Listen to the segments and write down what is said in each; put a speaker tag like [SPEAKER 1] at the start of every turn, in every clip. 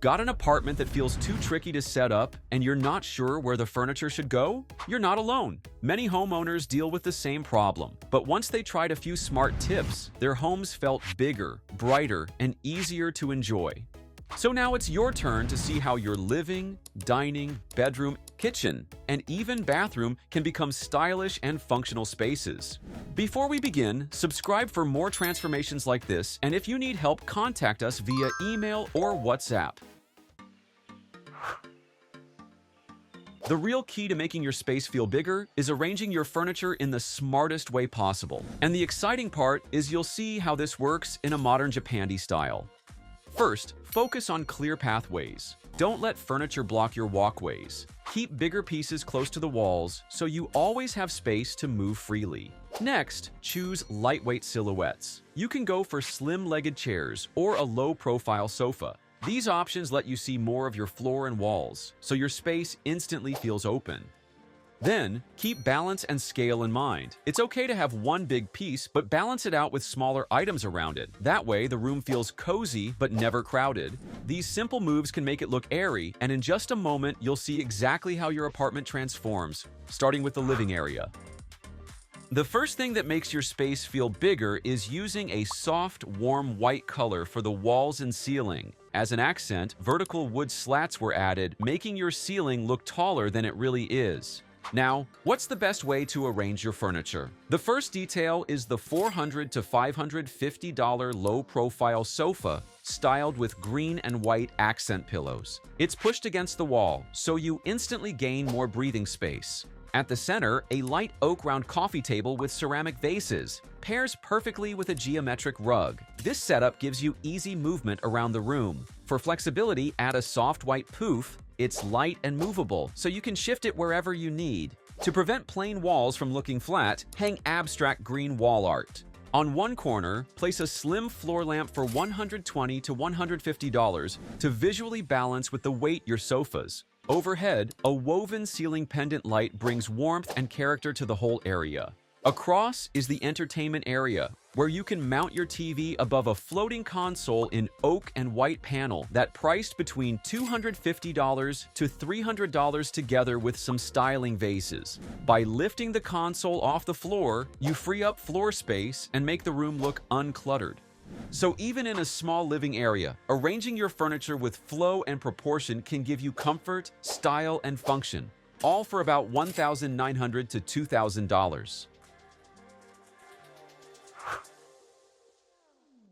[SPEAKER 1] Got an apartment that feels too tricky to set up and you're not sure where the furniture should go? You're not alone. Many homeowners deal with the same problem, but once they tried a few smart tips, their homes felt bigger, brighter, and easier to enjoy. So now it's your turn to see how your living, dining, bedroom, kitchen, and even bathroom can become stylish and functional spaces. Before we begin, subscribe for more transformations like this, and if you need help, contact us via email or WhatsApp. The real key to making your space feel bigger is arranging your furniture in the smartest way possible. And the exciting part is you'll see how this works in a modern Japandi style. First, focus on clear pathways. Don't let furniture block your walkways. Keep bigger pieces close to the walls so you always have space to move freely. Next, choose lightweight silhouettes. You can go for slim-legged chairs or a low-profile sofa. These options let you see more of your floor and walls, so your space instantly feels open. Then, keep balance and scale in mind. It's okay to have one big piece, but balance it out with smaller items around it. That way, the room feels cozy but never crowded. These simple moves can make it look airy, and in just a moment, you'll see exactly how your apartment transforms, starting with the living area. The first thing that makes your space feel bigger is using a soft, warm white color for the walls and ceiling. As an accent, vertical wood slats were added, making your ceiling look taller than it really is. Now, what's the best way to arrange your furniture? The first detail is the $400 to $550 low-profile sofa styled with green and white accent pillows. It's pushed against the wall, so you instantly gain more breathing space. At the center, a light oak-round coffee table with ceramic vases pairs perfectly with a geometric rug. This setup gives you easy movement around the room. For flexibility, add a soft white poof. It's light and movable, so you can shift it wherever you need. To prevent plain walls from looking flat, hang abstract green wall art. On one corner, place a slim floor lamp for $120 to $150 to visually balance with the weight your sofas. Overhead, a woven ceiling pendant light brings warmth and character to the whole area. Across is the entertainment area, where you can mount your TV above a floating console in oak and white panel that priced between $250 to $300 together with some styling vases. By lifting the console off the floor, you free up floor space and make the room look uncluttered. So even in a small living area, arranging your furniture with flow and proportion can give you comfort, style, and function, all for about $1,900 to $2,000.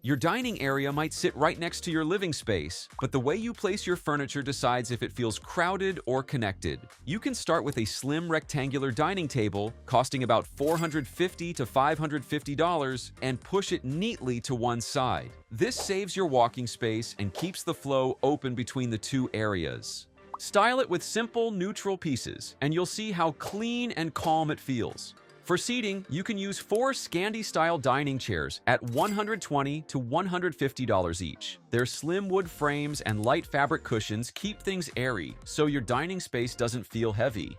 [SPEAKER 1] Your dining area might sit right next to your living space, but the way you place your furniture decides if it feels crowded or connected. You can start with a slim rectangular dining table costing about $450 to $550 and push it neatly to one side. This saves your walking space and keeps the flow open between the two areas. Style it with simple, neutral pieces, and you'll see how clean and calm it feels. For seating, you can use 4 Scandi-style dining chairs at $120 to $150 each. Their slim wood frames and light fabric cushions keep things airy, so your dining space doesn't feel heavy.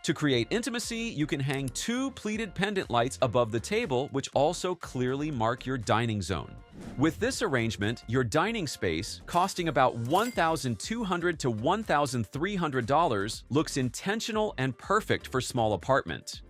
[SPEAKER 1] To create intimacy, you can hang 2 pleated pendant lights above the table, which also clearly mark your dining zone. With this arrangement, your dining space, costing about $1,200 to $1,300, looks intentional and perfect for small apartment.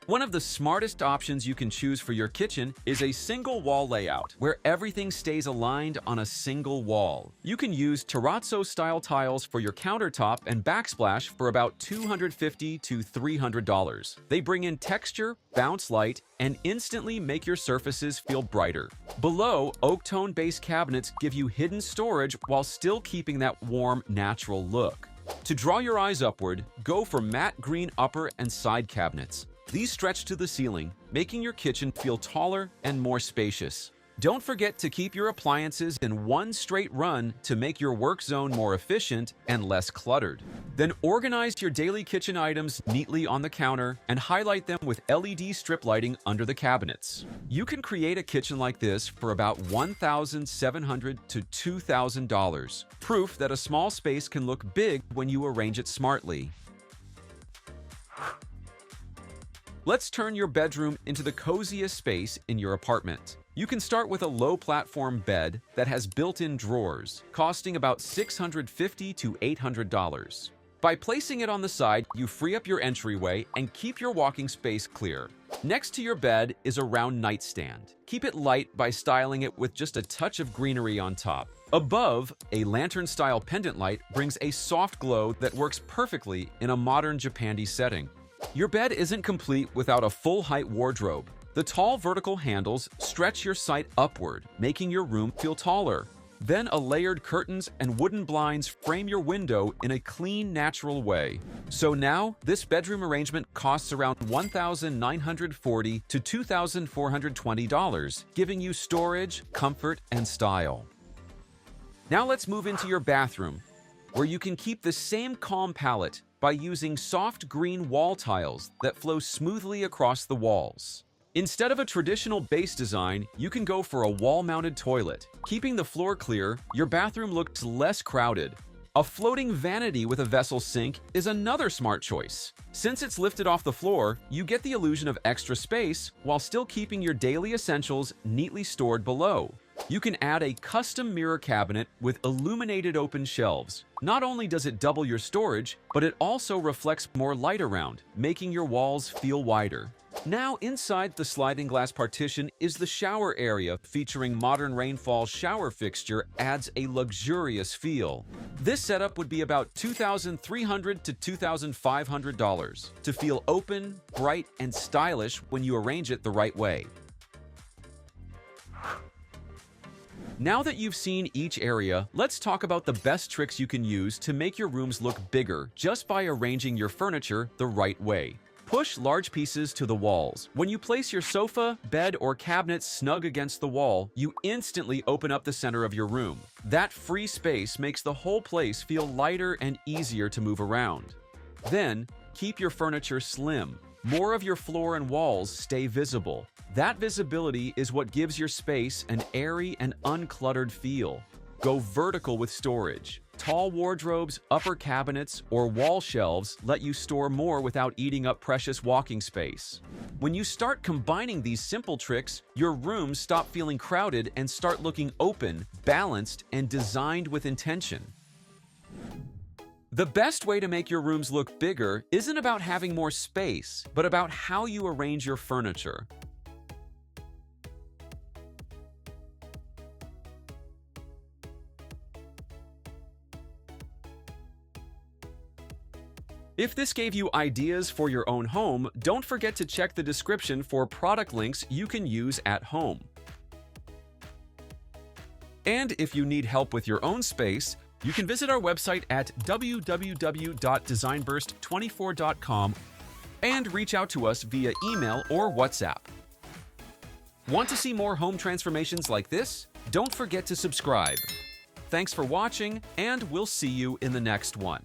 [SPEAKER 1] One of the smartest options you can choose for your kitchen is a single wall layout, where everything stays aligned on a single wall. You can use terrazzo-style tiles for your countertop and backsplash for about $250 to $300. They bring in texture, bounce light, and instantly make your surfaces feel brighter. Below, oak tone base cabinets give you hidden storage while still keeping that warm, natural look. To draw your eyes upward, go for matte green upper and side cabinets. These stretch to the ceiling, making your kitchen feel taller and more spacious. Don't forget to keep your appliances in one straight run to make your work zone more efficient and less cluttered. Then organize your daily kitchen items neatly on the counter and highlight them with LED strip lighting under the cabinets. You can create a kitchen like this for about $1,700 to $2,000. Proof that a small space can look big when you arrange it smartly. Let's turn your bedroom into the coziest space in your apartment. You can start with a low-platform bed that has built-in drawers, costing about $650 to $800. By placing it on the side, you free up your entryway and keep your walking space clear. Next to your bed is a round nightstand. Keep it light by styling it with just a touch of greenery on top. Above, a lantern-style pendant light brings a soft glow that works perfectly in a modern Japandi setting. Your bed isn't complete without a full-height wardrobe. The tall vertical handles stretch your sight upward, making your room feel taller. Then layered curtains and wooden blinds frame your window in a clean, natural way. So now, this bedroom arrangement costs around $1,940 to $2,420, giving you storage, comfort, and style. Now let's move into your bathroom, where you can keep the same calm palette by using soft green wall tiles that flow smoothly across the walls. Instead of a traditional base design, you can go for a wall-mounted toilet. Keeping the floor clear, your bathroom looks less crowded. A floating vanity with a vessel sink is another smart choice. Since it's lifted off the floor, you get the illusion of extra space while still keeping your daily essentials neatly stored below. You can add a custom mirror cabinet with illuminated open shelves. Not only does it double your storage, but it also reflects more light around, making your walls feel wider. Now, inside the sliding glass partition is the shower area, featuring modern rainfall shower fixture adds a luxurious feel. This setup would be about $2,300 to $2,500 to feel open, bright, and stylish when you arrange it the right way. Now that you've seen each area, let's talk about the best tricks you can use to make your rooms look bigger just by arranging your furniture the right way. Push large pieces to the walls. When you place your sofa, bed, or cabinet snug against the wall, you instantly open up the center of your room. That free space makes the whole place feel lighter and easier to move around. Then, keep your furniture slim. More of your floor and walls stay visible. That visibility is what gives your space an airy and uncluttered feel. Go vertical with storage. Tall wardrobes, upper cabinets, or wall shelves let you store more without eating up precious walking space. When you start combining these simple tricks, your rooms stop feeling crowded and start looking open, balanced, and designed with intention. The best way to make your rooms look bigger isn't about having more space, but about how you arrange your furniture. If this gave you ideas for your own home, don't forget to check the description for product links you can use at home. And if you need help with your own space, you can visit our website at www.designburst24.com and reach out to us via email or WhatsApp. Want to see more home transformations like this? Don't forget to subscribe. Thanks for watching, and we'll see you in the next one.